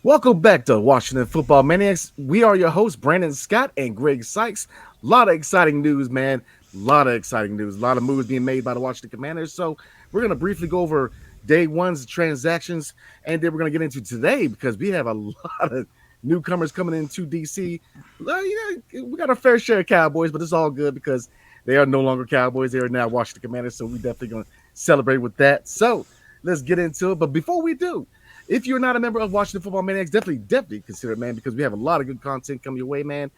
Welcome back to Washington Football Maniacs. We are your hosts, Brandon Scott and Greg Sykes. A lot of exciting news, man. A lot of exciting news. A lot of moves being made by the Washington Commanders. So we're going to briefly go over day one's transactions, and then we're going to get into today because we have a lot of newcomers coming into DC. We got a fair share of Cowboys, but it's all good because they are no longer Cowboys. They are now Washington Commanders, so we definitely going to celebrate with that. So let's get into it. But before we do, if you're not a member of Washington Football Maniacs, definitely consider it, man, because we have a lot of good content coming your way, man.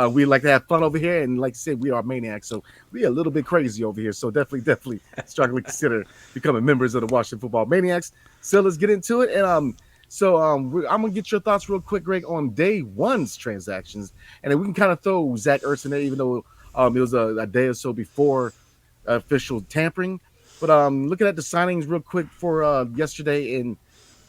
We like to have fun over here, and like I said, we are Maniacs, so we are a little bit crazy over here. So definitely strongly consider becoming members of the Washington Football Maniacs. So let's get into it, and I'm gonna get your thoughts real quick, Greg, on day one's transactions, and then we can kind of throw Zach Ertz in there, even though it was a day or so before official tampering. But looking at the signings real quick for yesterday and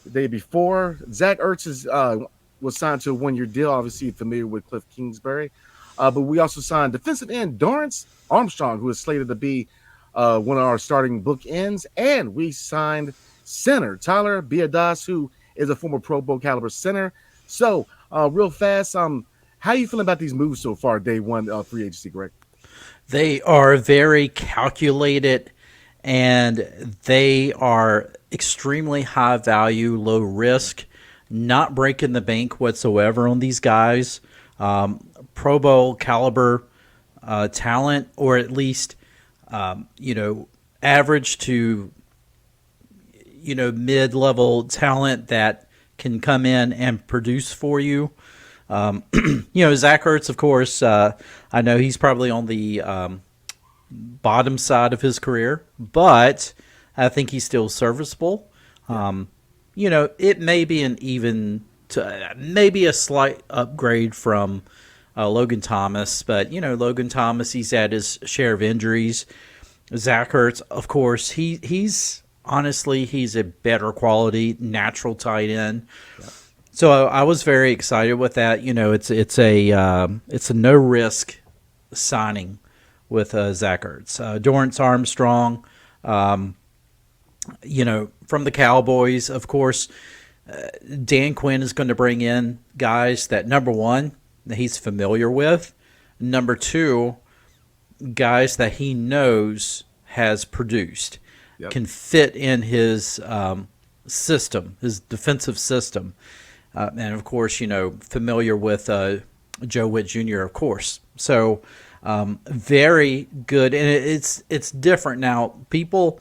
the day before, Zach Ertz was signed to a one-year deal. Obviously, familiar with Cliff Kingsbury. But we also signed defensive end Dorrance Armstrong, who is slated to be one of our starting bookends. And we signed center Tyler Biadasz, who is a former Pro Bowl caliber center. So, real fast, how are you feeling about these moves so far, day one free agency, Greg? They are very calculated, and they are extremely high value, low risk, not breaking the bank whatsoever on these guys. Pro Bowl caliber talent, or at least average to mid-level talent that can come in and produce for you. Zach Ertz, of course, I know he's probably on the bottom side of his career, but I think he's still serviceable. It may be maybe a slight upgrade from Logan Thomas, but Logan Thomas, he's had his share of injuries. Zach Ertz, of course, he's a better quality natural tight end. Yeah. So I was very excited with that. It's a no risk signing with Zach Ertz. Dorrance Armstrong, from the Cowboys, of course, Dan Quinn is going to bring in guys that, number one, that he's familiar with. Number two, guys that he knows has produced, can fit in his system, his defensive system. And, of course, familiar with Joe Witt Jr., of course. So very good. And it's different now. People,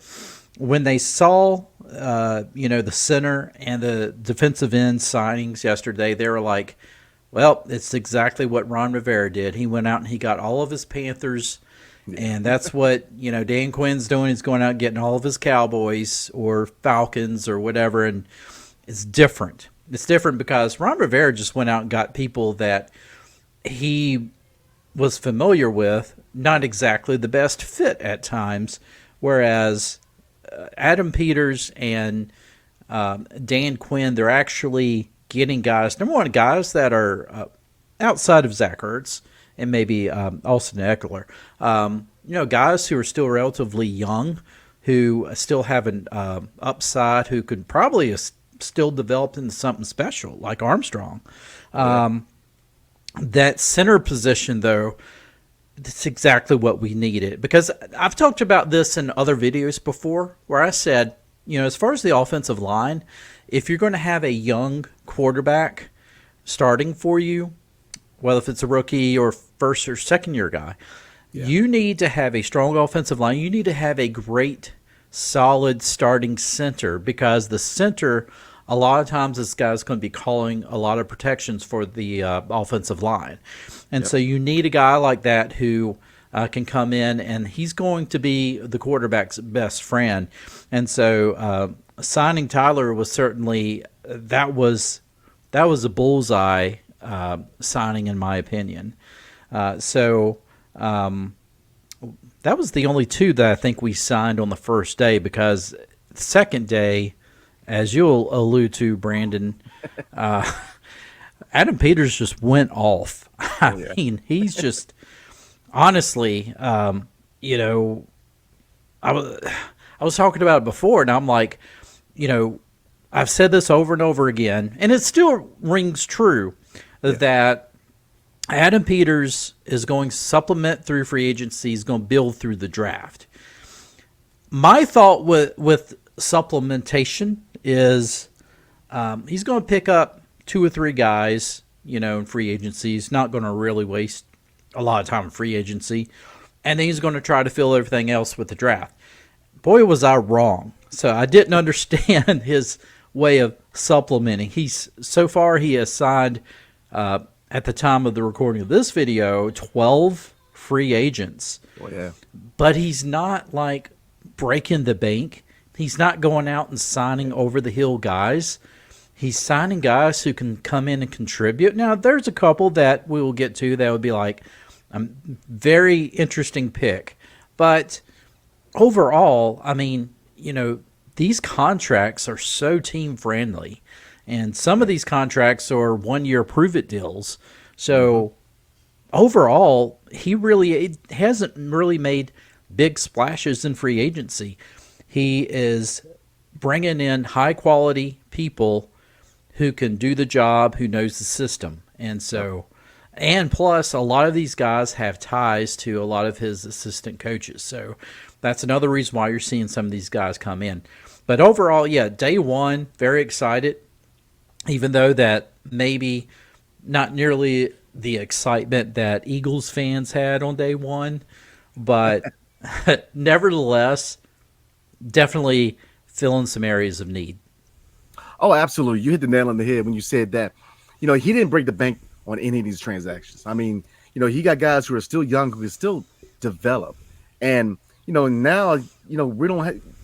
when they saw the center and the defensive end signings yesterday, they were like, well, it's exactly what Ron Rivera did. He went out and he got all of his Panthers, and that's what Dan Quinn's doing. He's going out and getting all of his Cowboys or Falcons or whatever, and it's different. It's different because Ron Rivera just went out and got people that he was familiar with, not exactly the best fit at times, whereas Adam Peters and Dan Quinn, they're actually getting guys, number one, guys that are outside of Zach Ertz and maybe Austin Eckler. Guys who are still relatively young, who still have an upside, who could probably still develop into something special, like Armstrong. That center position, though, that's exactly what we needed. Because I've talked about this in other videos before where I said, as far as the offensive line, if you're going to have a young quarterback starting for you, well, if it's a rookie or first or second year guy, you need to have a strong offensive line. You need to have a great, solid starting center, because the center, a lot of times this guy's going to be calling a lot of protections for the offensive line. And so you need a guy like that who can come in, and he's going to be the quarterback's best friend. And so signing Tyler was certainly that was a bullseye signing, in my opinion. So that was the only two that I think we signed on the first day, because second day, as you'll allude to, Brandon, Adam Peters just went off. Oh I yeah, mean, he's just honestly, you know, I was talking about it before, and I'm like, you know, I've said this over and over again, and it still rings true yeah, that Adam Peters is going to supplement through free agency. He's going to build through the draft. My thought with supplementation is he's going to pick up two or three guys, you know, in free agency. He's not going to really waste a lot of time in free agency. And then he's going to try to fill everything else with the draft. Boy, was I wrong. So I didn't understand his way of supplementing. So far he has signed at the time of the recording of this video 12 free agents. oh yeah. But he's not like breaking the bank. He's not going out and signing over the hill guys. He's signing guys who can come in and contribute. Now, there's a couple that we will get to that would be like a very interesting pick. But overall, I mean, you know, these contracts are so team friendly. And some of these contracts are 1 year prove it deals. So overall, he hasn't really made big splashes in free agency. He is bringing in high quality people who can do the job, who knows the system. And so, and plus, a lot of these guys have ties to a lot of his assistant coaches. So that's another reason why you're seeing some of these guys come in. But overall, yeah, day one, very excited, even though that maybe not nearly the excitement that Eagles fans had on day one. But nevertheless, definitely filling some areas of need. Oh, absolutely. You hit the nail on the head when you said that. You know, he didn't break the bank on any of these transactions. I mean, you know, he got guys who are still young who can still develop. And, you know, now, you know,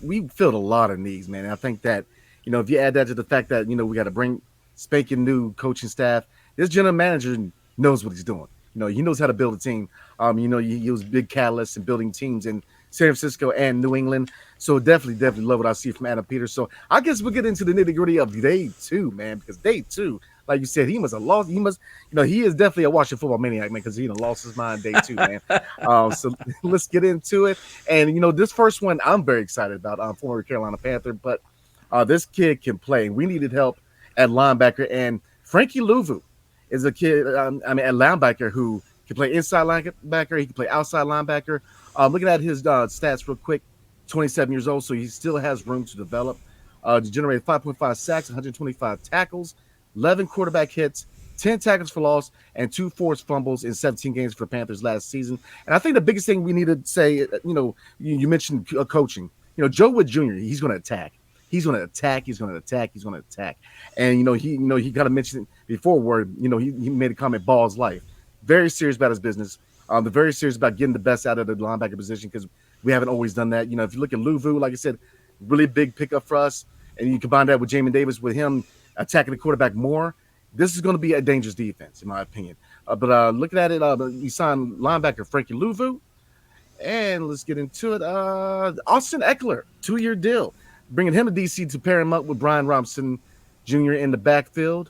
we filled a lot of needs, man. And I think that, you know, if you add that to the fact that, you know, we got to bring spanking new coaching staff, this general manager knows what he's doing. You know, he knows how to build a team. You know, he was big catalyst in building teams in San Francisco and New England. So definitely love what I see from Adam Peters. So I guess we'll get into the nitty gritty of day two, man, because day two, like you said, he must have lost. He must, you know, he is definitely a Washington football maniac, man, because he done lost his mind day two, man. So let's get into it. And, you know, this first one I'm very excited about. Former Carolina Panther, but this kid can play. We needed help at linebacker. And Frankie Louvu is a kid, at linebacker who can play inside linebacker. He can play outside linebacker. Looking at his stats real quick, 27 years old, so he still has room to develop. To generate 5.5 sacks, 125 tackles, 11 quarterback hits, 10 tackles for loss, and 2 forced fumbles in 17 games for the Panthers last season. And I think the biggest thing we need to say, you know, you mentioned coaching. You know, Joe Wood Jr., he's going to attack. He's going to attack. He's going to attack. He's going to attack. And he kind of mentioned before where he made a comment, balls life. Very serious about his business. They're very serious about getting the best out of the linebacker position because we haven't always done that. You know, if you look at Louvu, like I said, really big pickup for us, and you combine that with Jamin Davis, with him attacking the quarterback more, this is going to be a dangerous defense, in my opinion. But looking at it, you signed linebacker Frankie Louvu, and let's get into it. Austin Eckler, 2-year deal, bringing him to DC to pair him up with Brian Robinson Jr. in the backfield.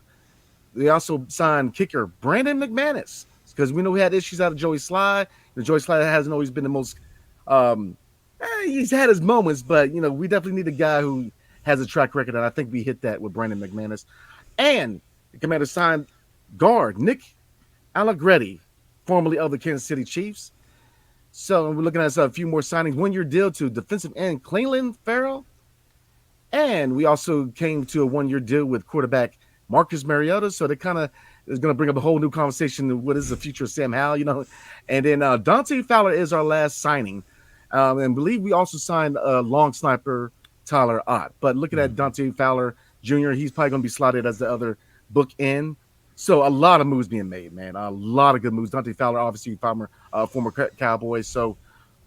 They also signed kicker Brandon McManus because we know we had issues out of Joey Slye. Joey Slye hasn't always been the most. He's had his moments, but we definitely need a guy who has a track record, and I think we hit that with Brandon McManus. And the Commander signed guard Nick Allegretti, formerly of the Kansas City Chiefs. So we're looking at a few more signings. 1-year deal to defensive end Cleveland Farrell. And we also came to a 1-year deal with quarterback Marcus Mariota. So that kind of is going to bring up a whole new conversation. What is the future of Sam Howell, And then Dante Fowler is our last signing. And believe we also signed long sniper Tyler Ott. But looking at Dante Fowler Jr., he's probably going to be slotted as the other bookend. So a lot of moves being made, man. A lot of good moves. Dante Fowler, obviously, former Cowboys. So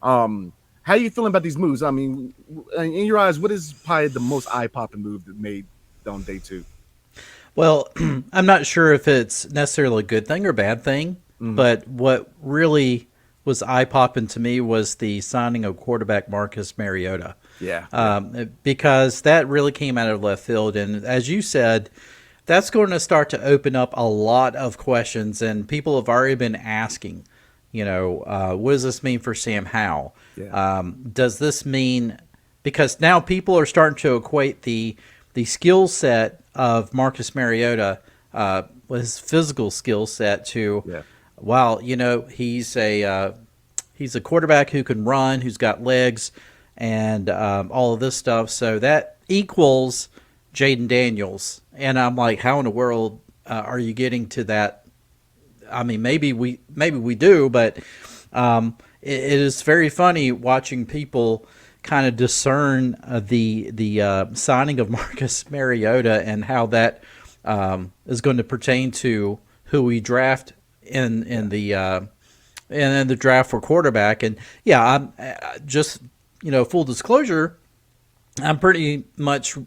how are you feeling about these moves? I mean, in your eyes, what is probably the most eye-popping move that made on day two? Well, I'm not sure if it's necessarily a good thing or bad thing, but what really was eye popping to me was the signing of quarterback Marcus Mariota, Yeah. because that really came out of left field, and as you said, that's going to start to open up a lot of questions, and people have already been asking, what does this mean for Sam Howell? Yeah. Does this mean, because now people are starting to equate the skill set of Marcus Mariota, his physical skill set, to, Yeah. well, he's a quarterback who can run, who's got legs, and all of this stuff. So that equals Jaden Daniels, and I'm like, how in the world are you getting to that? I mean, maybe we do, but it is very funny watching people kind of discern the signing of Marcus Mariota and how that is going to pertain to who we draft in the draft for quarterback. And yeah, I'm just full disclosure, I'm pretty much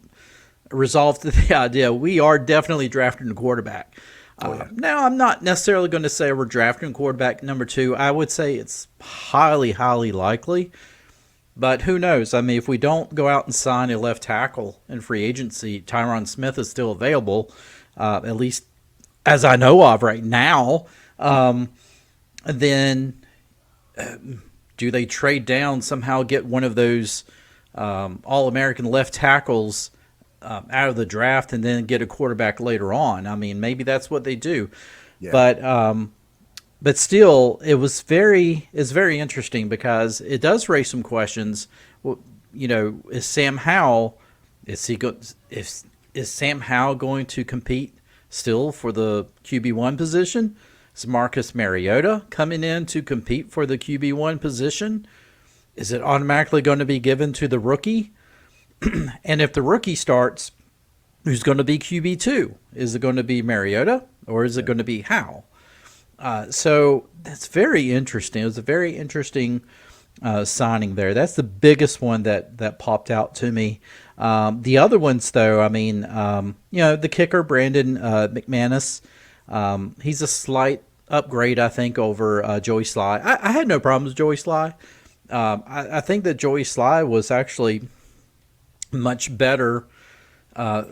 resolved to the idea we are definitely drafting a quarterback. Now, I'm not necessarily going to say we're drafting quarterback number 2. I would say it's highly, highly likely. But who knows? I mean, if we don't go out and sign a left tackle in free agency, Tyron Smith is still available, at least as I know of right now. Then do they trade down, somehow get one of those All-American left tackles out of the draft and then get a quarterback later on? I mean, maybe that's what they do. Yeah. But still, it's very interesting because it does raise some questions. Well, is Sam Howell is Sam Howell going to compete still for the QB1 position? Is Marcus Mariota coming in to compete for the QB1 position? Is it automatically going to be given to the rookie? And if the rookie starts, who's going to be QB2? Is it going to be Mariota or is it going to be Howell? So that's very interesting. It was a very interesting signing there. That's the biggest one that popped out to me. The other ones, though, I mean, the kicker, Brandon McManus, he's a slight upgrade, I think, over Joey Sly. I had no problems with Joey Sly. I think that Joey Sly was actually much better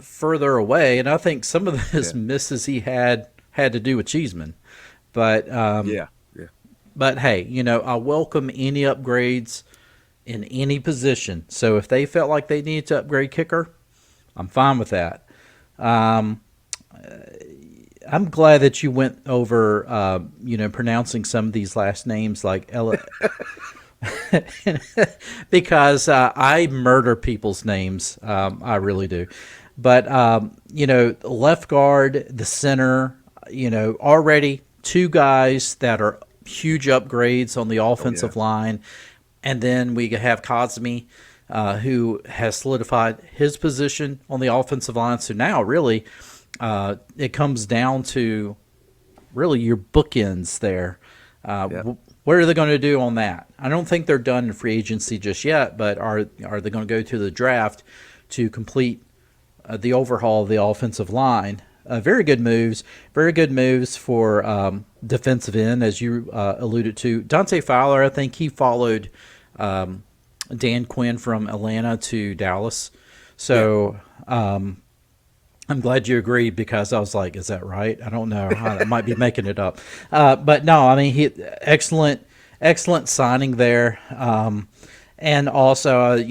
further away, and I think some of his misses he had to do with Cheeseman. But But hey, I welcome any upgrades in any position. So if they felt like they needed to upgrade kicker, I'm fine with that. I'm glad that you went over, pronouncing some of these last names like Ella. Because I murder people's names. I really do. But, left guard, the center, already two guys that are huge upgrades on the offensive line. And then we have Cosme, who has solidified his position on the offensive line. So now really it comes down to really your bookends there. What are they going to do on that? I don't think they're done in free agency just yet, but are they going to go to the draft to complete the overhaul of the offensive line? Very good moves for defensive end, as you alluded to. Dante Fowler, I think he followed Dan Quinn from Atlanta to Dallas. So I'm glad you agreed, because I was like, is that right? I don't know. I might be making it up. But no, I mean, excellent signing there. And also,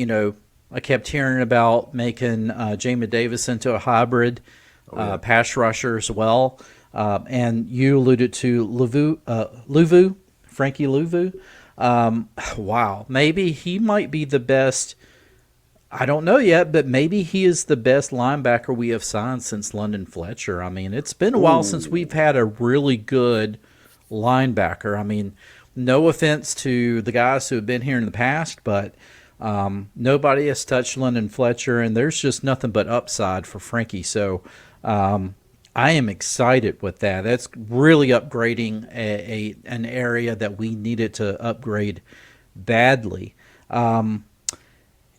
I kept hearing about making Jamin Davis into a hybrid pass rusher as well. And you alluded to Luvu, Frankie Luvu. Wow, maybe he might be the best. I don't know yet, but maybe he is the best linebacker we have signed since London Fletcher. I mean, it's been a while since we've had a really good linebacker. I mean, no offense to the guys who have been here in the past, but nobody has touched London Fletcher, and there's just nothing but upside for Frankie. So I am excited with that. That's really upgrading an area that we needed to upgrade badly.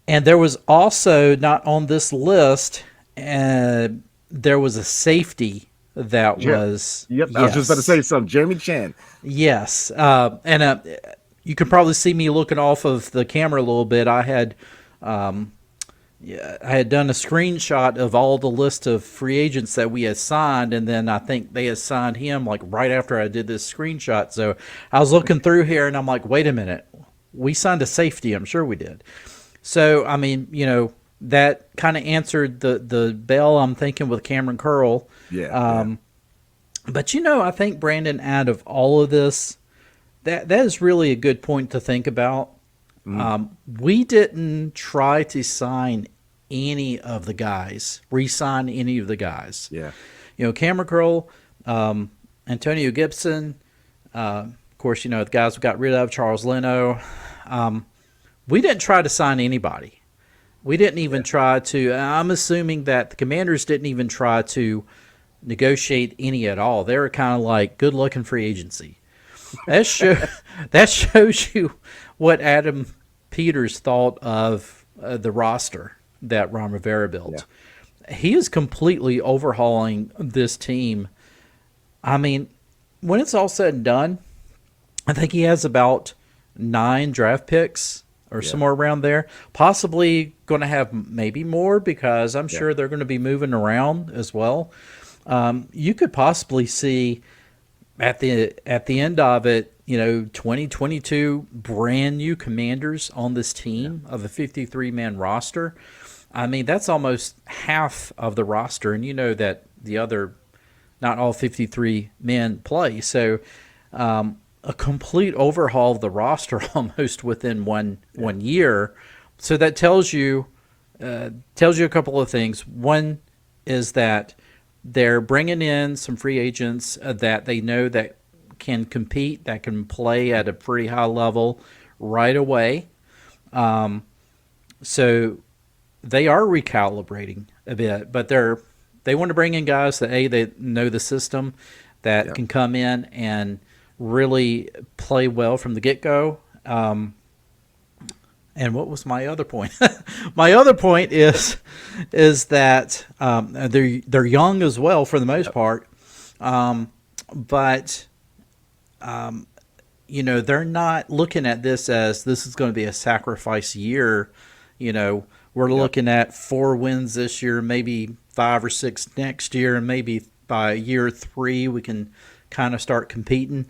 And there was also, not on this list, there was a safety that was... Yep, I was just about to say something. Jeremy Chan. Yes. And you can probably see me looking off of the camera a little bit. Um, yeah, I had done a screenshot of all the list of free agents that we had signed, and then I think they had signed him like right after I did this screenshot. So I was looking through here, and I'm like, wait a minute, we signed a safety. I'm sure we did. So I mean, that kind of answered the bell. I'm thinking with Cameron Curl. Yeah, yeah. Um, but I think Brandon, out of all of this, that is really a good point to think about. Mhm. We didn't try to sign any of the guys, re-sign any of the guys. Yeah. Cameron Curl, Antonio Gibson, of course, the guys we got rid of, Charles Leno. Um, we didn't try to sign anybody. We didn't even try to. I'm assuming that the Commanders didn't even try to negotiate any at all. They were kind of like good looking free agency. That show, that shows you what Adam Peters thought of the roster that Ron Rivera Yeah. built. He is completely overhauling this team. I mean, when it's all said and done, I think he has about 9 draft picks or Yeah. somewhere around there. Possibly going to have maybe more because I'm Yeah. sure they're going to be moving around as well. You could possibly see at the end of it, 2022 brand new Commanders on this team of a 53 man roster. I mean, that's almost half of the roster, and you know that the other, not all 53 men play. So, a complete overhaul of the roster almost within one year. So that tells you a couple of things. One is that they're bringing in some free agents that they know that can compete, that can play at a pretty high level right away. So they are recalibrating a bit, but they want to bring in guys that they know the system, that Yeah. can come in and really play well from the get go. And what was my other point? My other point is that they're young as well for the most part, but they're not looking at this as this is going to be a sacrifice year. We're Yep. looking at 4 wins this year, maybe 5 or 6 next year, and maybe by year 3 we can kind of start competing.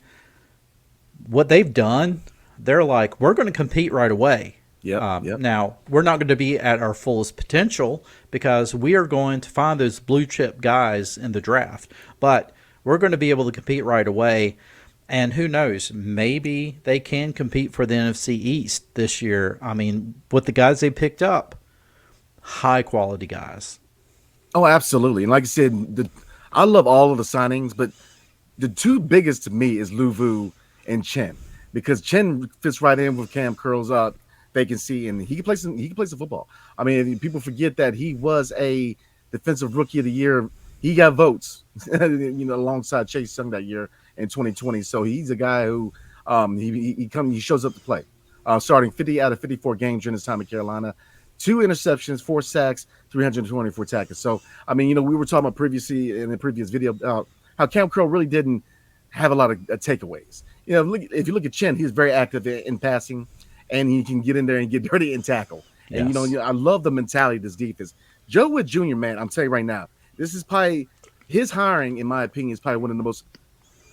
What they've done, they're like, we're going to compete right away. Yep. Yep. Now, we're not going to be at our fullest potential because we are going to find those blue chip guys in the draft, but we're going to be able to compete right away. And who knows, maybe they can compete for the NFC East this year. I mean, with the guys they picked up, high quality guys. Oh, absolutely. And like I said, I love all of the signings, but the two biggest to me is Luvu and Chen, because Chen fits right in with Cam Curl's vacancy, and he can play some football. I mean, people forget that he was a defensive rookie of the year. He got votes, alongside Chase Young that year in 2020. So he's a guy who he shows up to play. Starting 50 out of 54 games during his time in Carolina, 2 interceptions, 4 sacks, 324 tackles. So I mean, we were talking about previously in the previous video about how Cam Curl really didn't have a lot of takeaways. If you look at Chen, he's very active in passing, and he can get in there and get dirty and tackle. And Yes. I love the mentality of this defense. Joe Wood Jr., man, I'm telling you right now, this is probably his hiring, in my opinion, is probably one of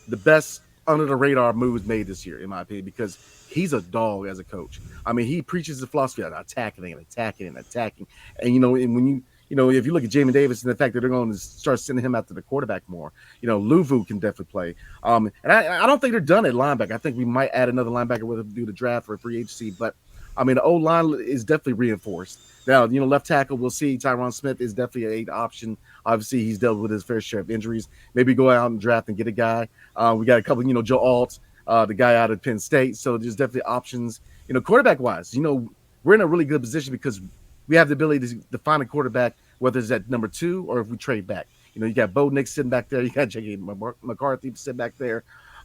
the best under the radar moves made this year, in my opinion, because he's a dog as a coach. I mean, he preaches the philosophy of attacking and attacking and attacking. And and when if you look at Jamin Davis and the fact that they're going to start sending him after the quarterback more, Luvu can definitely play. And I don't think they're done at linebacker. I think we might add another linebacker with him to do the draft or free agency. But I mean, the O line is definitely reinforced. Now, left tackle, we'll see. Tyron Smith is definitely an option. Obviously, he's dealt with his fair share of injuries. Maybe go out and draft and get a guy. We got a couple, Joe Alt, the guy out of Penn State. So there's definitely options. Quarterback wise, we're in a really good position because we have the ability to find a quarterback, whether it's at number 2 or if we trade back. You got Bo Nix sitting back there. You got J.K. McCarthy sitting back there.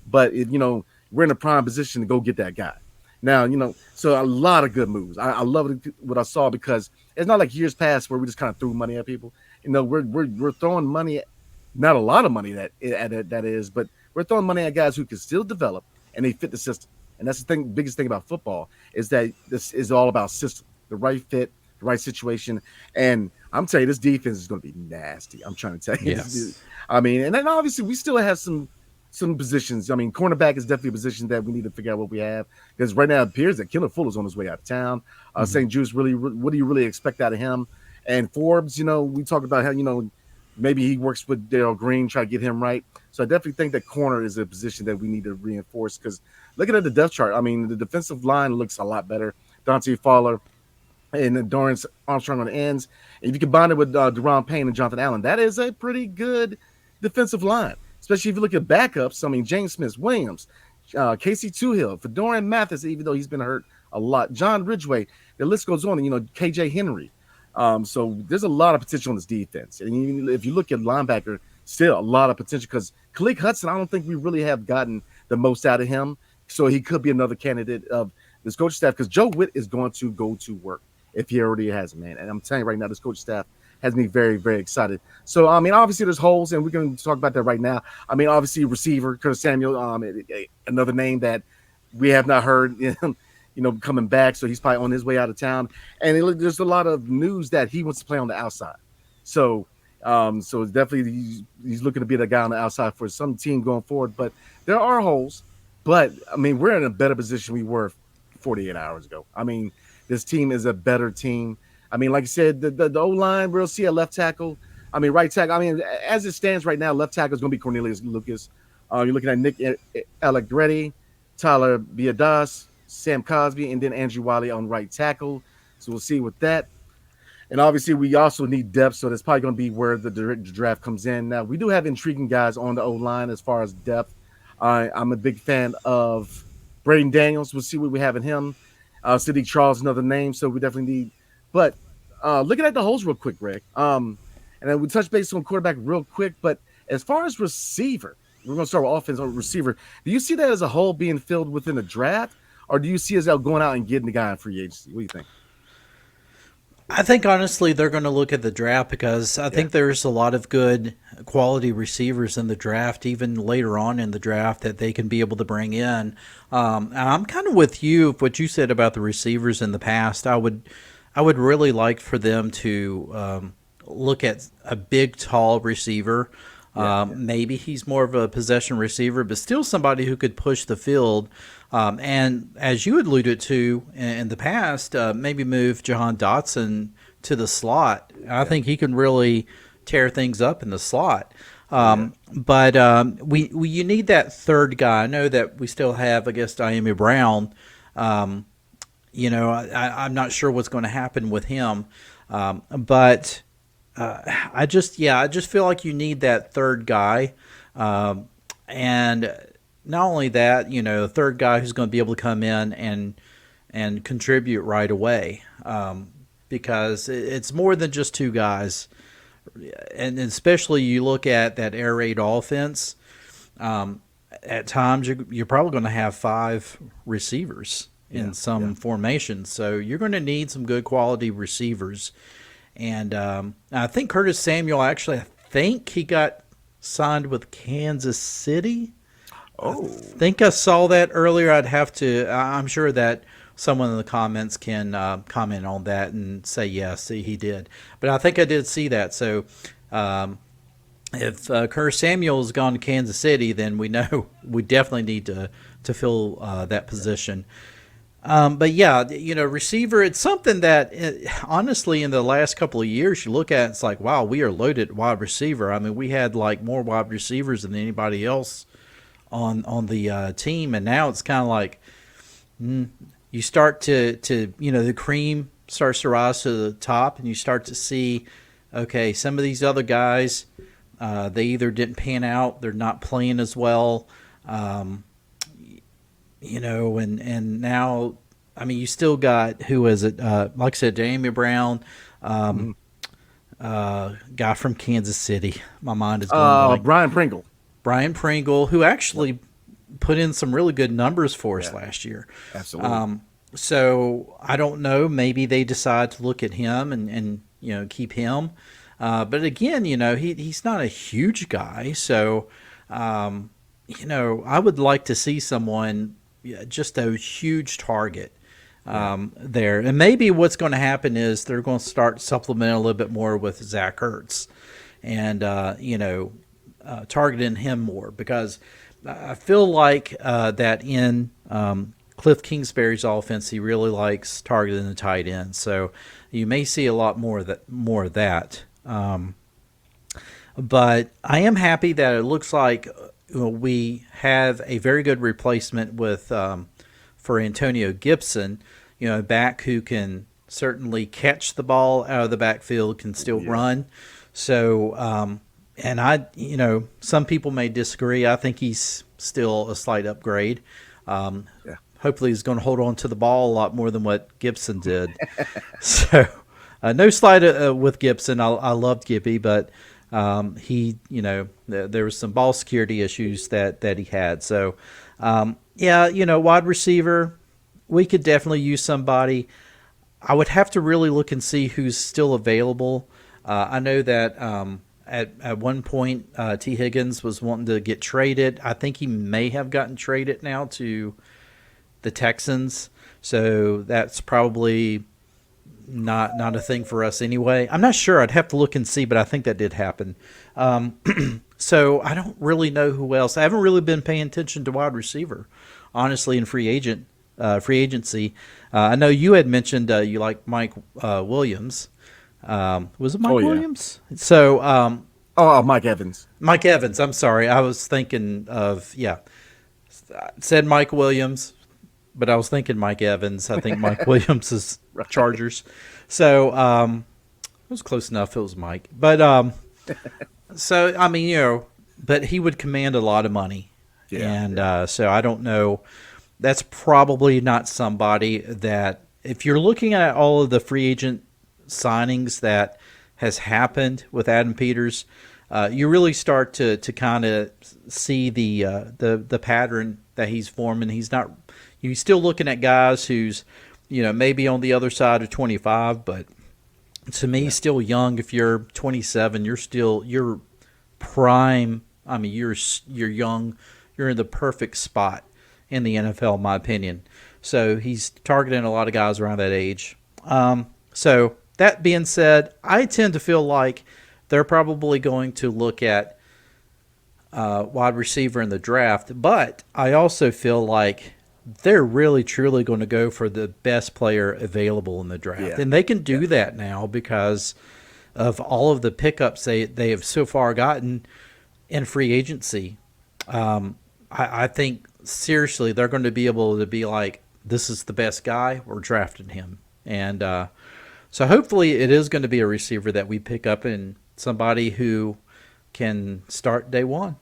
But, we're in a prime position to go get that guy. Now, so a lot of good moves. I love what I saw, because it's not like years past where we just kind of threw money at people. We're throwing money, not a lot of money that is, but we're throwing money at guys who can still develop and they fit the system. And that's the thing, biggest thing about football is that this is all about system, the right fit, the right situation. And I'm telling you, this defense is going to be nasty. I'm trying to tell you. Yes. I mean, and then obviously we still have some positions. I mean, cornerback is definitely a position that we need to figure out what we have because right now it appears that Killer Fuller's on his way out of town. Hmm. St. Jude's really, what do you really expect out of him? And Forbes, we talked about how maybe he works with Darrell Green, try to get him right. So I definitely think that corner is a position that we need to reinforce because looking at the depth chart, I mean, the defensive line looks a lot better. Dante Fowler and Dorrance Armstrong on the ends. And if you combine it with Deron Payne and Jonathan Allen, that is a pretty good defensive line, especially if you look at backups. I mean, James Smith Williams, Casey Toohill, Fedoran Mathis, even though he's been hurt a lot, John Ridgway, the list goes on, KJ Henry. So there's a lot of potential in this defense. And even if you look at linebacker, still a lot of potential because Khaleke Hudson, I don't think we really have gotten the most out of him. So he could be another candidate of this coaching staff because Joe Witt is going to go to work if he already has, man. And I'm telling you right now, this coach staff has me very, very excited. So, I mean, obviously there's holes, and we're going to talk about that right now. I mean, obviously receiver, Curtis Samuel, another name that we have not heard, coming back. So he's probably on his way out of town. And there's a lot of news that he wants to play on the outside. So it's definitely he's looking to be the guy on the outside for some team going forward. But there are holes. But, I mean, we're in a better position we were 48 hours ago. I mean, this team is a better team. I mean, like I said, the O-line, we'll see a left tackle. I mean, right tackle. I mean, as it stands right now, left tackle is going to be Cornelius Lucas. You're looking at Nick Allegretti, Tyler Biadasz, Sam Cosby, and then Andrew Wiley on right tackle. So we'll see with that. And obviously, we also need depth, so that's probably going to be where the draft comes in. Now, we do have intriguing guys on the O-line as far as depth. I'm a big fan of Braden Daniels. We'll see what we have in him. Sidney Charles, another name, so we definitely need. But looking at the holes real quick, Greg, and then we touch base on quarterback real quick. But as far as receiver, we're going to start with offense on receiver. Do you see that as a hole being filled within the draft, or do you see us out going out and getting the guy in free agency? What do you think? I think honestly they're going to look at the draft because I Yeah, think there's a lot of good quality receivers in the draft, even later on in the draft, that they can be able to bring in. And I'm kind of with you what you said about the receivers in the past. I would really like for them to look at a big, tall receiver. yeah, Maybe he's more of a possession receiver, but still somebody who could push the field. And as you alluded to in the past, maybe move Jahan Dotson to the slot. I yeah. think he can really tear things up in the slot. Oh yeah, But we you need that third guy. I know that we still have, I guess, Diami Brown. I'm not sure what's going to happen with him, but I just feel like you need that third guy, and not only that, the third guy who's going to be able to come in and contribute right away, because it's more than just two guys, and especially you look at that air raid offense. At times you're probably going to have five receivers yeah, in yeah. some formations, so you're going to need some good quality receivers. And I think Curtis Samuel actually, I think he got signed with Kansas City. I Oh, think I saw that earlier. I'm sure that someone in the comments can comment on that and say, yes, see, he did. But I think I did see that. So um, if Curtis Samuel has gone to Kansas City, then we know we definitely need to fill that position. But yeah, receiver, it's something that honestly, in the last couple of years, you look at, it's like, wow, we are loaded wide receiver. I mean, we had like more wide receivers than anybody else on the team, and now it's kind of like you start to the cream starts to rise to the top, and you start to see, okay, some of these other guys, they either didn't pan out, they're not playing as well. Um, and now, I mean, you still got, who is it? Like I said, Jamie Brown, um, mhm. guy from Kansas City. My mind is going blank. Brian Pringle. Brian Pringle, who Yep. actually put in some really good numbers for us Yeah, last year. absolutely. So I don't know. Maybe they decide to look at him and keep him. But again, he's not a huge guy. So I would like to see someone just a huge target there. And maybe what's going to happen is they're going to start supplementing a little bit more with Zach Ertz and, targeting him more because I feel like that in Cliff Kingsbury's offense, he really likes targeting the tight end. So you may see a lot more of that. But I am happy that it looks like we have a very good replacement with for Antonio Gibson, back who can certainly catch the ball out of the backfield, can still run. So, and some people may disagree. I think he's still a slight upgrade. Hopefully he's going to hold on to the ball a lot more than what Gibson did. So, no slight with Gibson. I loved Gibby, but there was some ball security issues that he had. So, wide receiver, we could definitely use somebody. I would have to really look and see who's still available. I know that at one point T. Higgins was wanting to get traded. I think he may have gotten traded now to the Texans. So that's probably not a thing for us anyway. I'm not sure. I'd have to look and see, but I think that did happen. So I don't really know who else. I haven't really been paying attention to wide receiver, honestly, in free agency. I know you had mentioned you like Mike Williams. Was it Mike Williams? So, Mike Evans. Mike Evans. I'm sorry. I was thinking of said Mike Williams, but I was thinking Mike Evans. I think Mike Williams is Chargers. So it was close enough. It was Mike, but so I mean, but he would command a lot of money, so I don't know. That's probably not somebody that, if you're looking at all of the free agent signings that has happened with Adam Peters, you really start to kind of see the pattern that he's forming. You're still looking at guys who's, maybe on the other side of 25, but to me, still young. If you're 27, you're prime. I mean, you're young. You're in the perfect spot in the NFL, in my opinion. So he's targeting a lot of guys around that age. So that being said, I tend to feel like they're probably going to look at wide receiver in the draft, but I also feel like they're really truly going to go for the best player available in the draft. And they can do that now because of all of the pickups they have so far gotten in free agency. I think seriously they're going to be able to be like, this is the best guy, we're drafting him. And so hopefully it is going to be a receiver that we pick up and somebody who can start day one.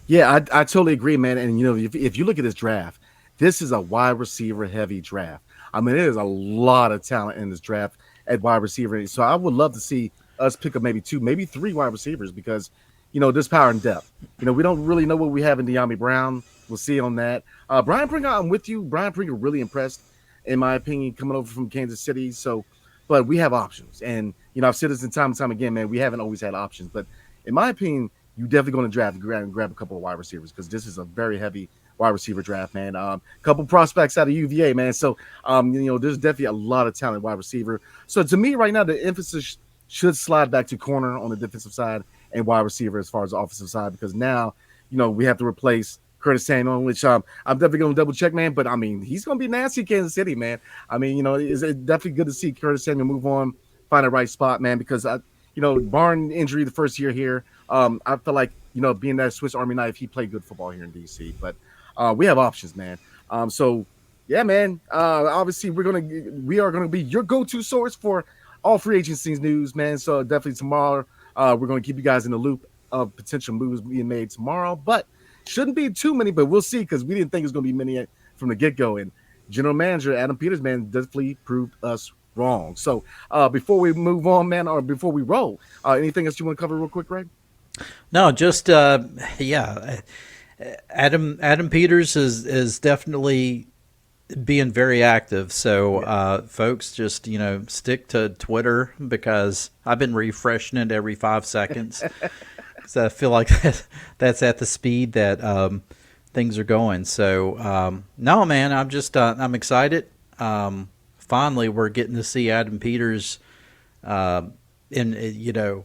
Yeah, I totally agree, man. And if you look at this draft, this is a wide receiver heavy draft. I mean, there's a lot of talent in this draft at wide receiver. So I would love to see us pick up maybe 2, maybe 3 wide receivers because, there's power and depth. We don't really know what we have in De'Ami Brown. We'll see on that. Brian Pringle, I'm with you. Brian Pringle really impressed, in my opinion, coming over from Kansas City. So, but we have options. And, I've said this time and time again, man, we haven't always had options. But in my opinion, you definitely going to draft and grab a couple of wide receivers because this is a very heavy wide receiver draft, man. Couple prospects out of UVA, man. So, there's definitely a lot of talent wide receiver. So to me right now, the emphasis should slide back to corner on the defensive side and wide receiver as far as the offensive side because now, we have to replace Curtis Samuel, which I'm definitely going to double check, man. But I mean, he's going to be nasty in Kansas City, man. I mean, it's definitely good to see Curtis Samuel move on, find the right spot, man, because barring injury the first year here, I feel like, being that Swiss Army knife, he played good football here in DC. But we have options, man. So yeah, man. Obviously, we are gonna be your go-to source for all free agency news, man. So definitely tomorrow, we're gonna keep you guys in the loop of potential moves being made tomorrow. But shouldn't be too many, but we'll see because we didn't think it was gonna be many from the get-go. And General Manager Adam Peters, man, definitely proved us wrong. So before we move on, man, or before we roll, anything else you want to cover real quick, Greg? No, just Adam Peters is definitely being very active. So folks, just stick to Twitter because I've been refreshing it every 5 seconds. So I feel like that's at the speed that things are going. So no, man, I'm just I'm excited. Finally, we're getting to see Adam Peters in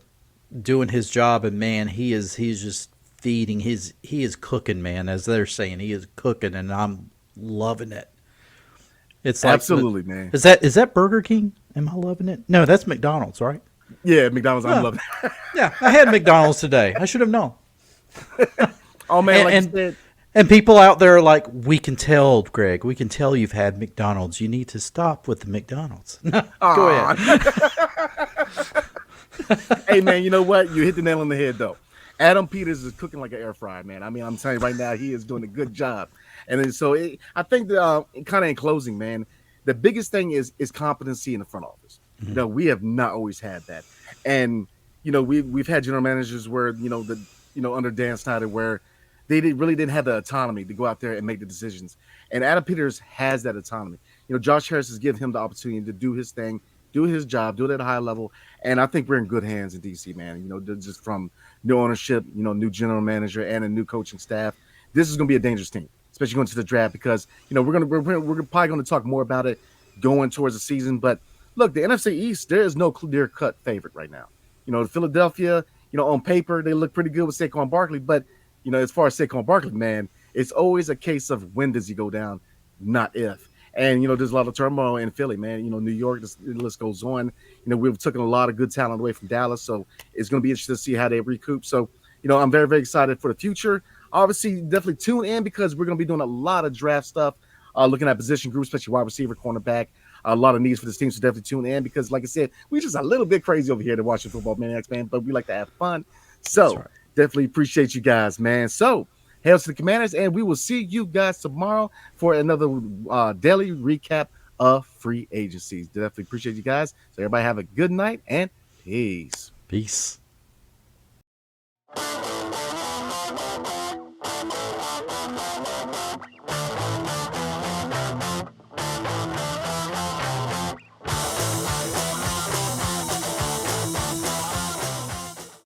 doing his job, and man, he's just feeding he is cooking, man, as they're saying, he is cooking, and I'm loving it. It's like Absolutely, man. is that Burger King? Am I loving it? No, that's McDonald's, right? Yeah, McDonald's. I'm Yeah, loving it. yeah. I had McDonald's today. I should have known. Oh man, And like you and, said, and people out there are like, we can tell, Greg. We can tell you've had McDonald's. You need to stop with the McDonald's. Go ahead. hey man, you know what? You hit the nail on the head though. Adam Peters is cooking like an air fryer, man. I mean, I'm telling you right now, he is doing a good job. And then I think that kind of in closing, man, the biggest thing is competency in the front office. You know, we have not always had that, and we've had general managers where under Dan Snyder where really didn't have the autonomy to go out there and make the decisions. And Adam Peters has that autonomy. Josh Harris has given him the opportunity to do his thing, do his job, do it at a high level. And I think we're in good hands in DC, man. Just from new ownership, new general manager and a new coaching staff. This is going to be a dangerous team, especially going to the draft, because we're probably going to talk more about it going towards the season. But look, the NFC East, there is no clear cut favorite right now. Philadelphia, on paper they look pretty good with Saquon Barkley, but as far as Saquon Barkley, man, it's always a case of when does he go down, not if. And there's a lot of turmoil in Philly, man. New York, the list goes on. We've taken a lot of good talent away from Dallas, so it's going to be interesting to see how they recoup. So, I'm very, very excited for the future. Obviously, definitely tune in because we're going to be doing a lot of draft stuff, looking at position groups, especially wide receiver, cornerback. A lot of needs for this team, so definitely tune in because, like I said, we're just a little bit crazy over here to watch the Football Maniacs, man, but we like to have fun. That's So, right. definitely appreciate you guys, man. So, hail to the Commanders, and we will see you guys tomorrow for another daily recap of free agencies. Definitely appreciate you guys. So, everybody have a good night and peace. Peace.